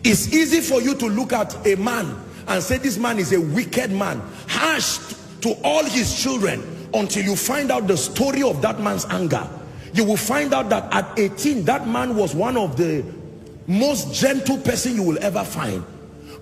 It's easy for you to look at a man and say this man is a wicked man, harsh to all his children, until you find out the story of that man's anger. You will find out that at 18, that man was one of the most gentle person you will ever find.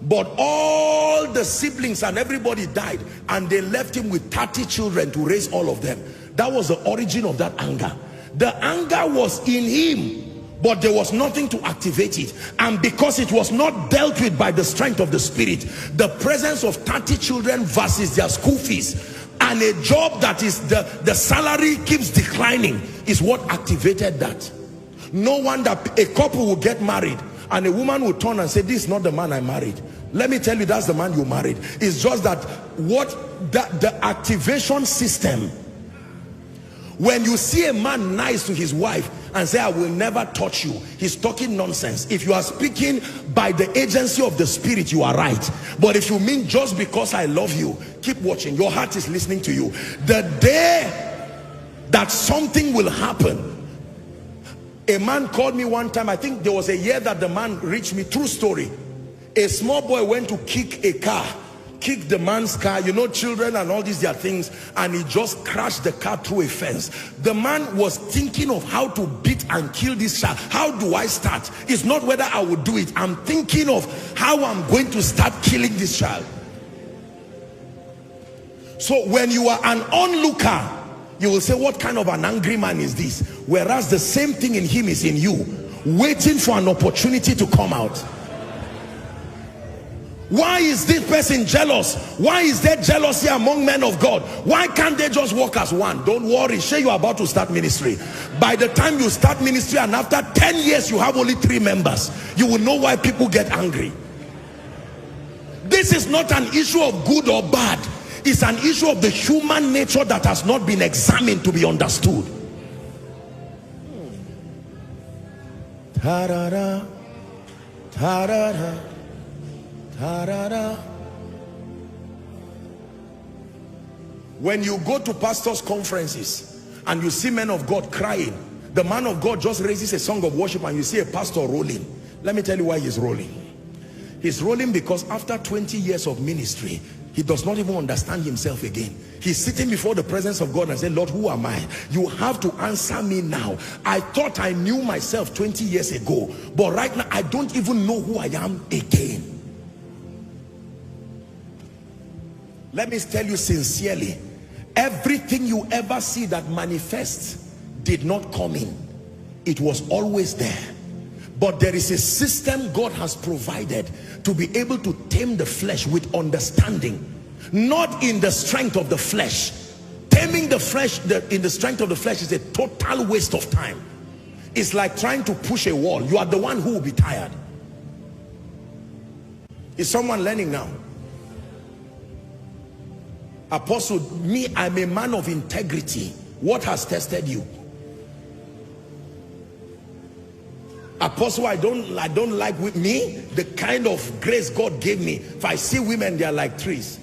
But all the siblings and everybody died, and they left him with 30 children to raise all of them. That was the origin of that anger. The anger was in him, but there was nothing to activate it. And because it was not dealt with by the strength of the spirit, the presence of 30 children versus their school fees and a job that is the salary keeps declining is what activated that. No wonder a couple will get married and a woman will turn and say, this is not the man I married. Let me tell you, that's the man you married. It's just that the activation system. When you see a man nice to his wife and say, I will never touch you, he's talking nonsense. If you are speaking by the agency of the spirit, you are right. But if you mean just because I love you, keep watching. Your heart is listening to you. The day that something will happen. A man called me one time, I think there was a year that the man reached me, true story. A small boy went to kick a car, kicked the man's car, you know, children and all these their things, and he just crashed the car through a fence. The man was thinking of how to beat and kill this child. How do I start? It's not whether I would do it. I'm thinking of how I'm going to start killing this child. So when you are an onlooker, you will say, what kind of an angry man is this? Whereas the same thing in him is in you, waiting for an opportunity to come out. Why is this person jealous? Why is there jealousy among men of God? Why can't they just work as one? Don't worry, say you are about to start ministry. By the time you start ministry and after 10 years you have only 3 members, you will know why people get angry. This is not an issue of good or bad. It's an issue of the human nature that has not been examined to be understood. Ta-da-da, ta-da-da, ta-da-da. When you go to pastors' conferences and you see men of God crying, the man of God just raises a song of worship and you see a pastor rolling. Let me tell you why he's rolling. He's rolling because after 20 years of ministry, he does not even understand himself again. He's sitting before the presence of God and saying, Lord, who am I? You have to answer me now. I thought I knew myself 20 years ago, but right now I don't even know who I am again. Let me tell you sincerely, everything you ever see that manifests did not come in. It was always there. But there is a system God has provided to be able to tame the flesh with understanding, not in the strength of the flesh. Taming the flesh in the strength of the flesh is a total waste of time. It's like trying to push a wall. You are the one who will be tired. Is someone learning now? Apostle, me, I'm a man of integrity. What has tested you? Apostle, I don't like with me the kind of grace God gave me. If I see women, they are like trees.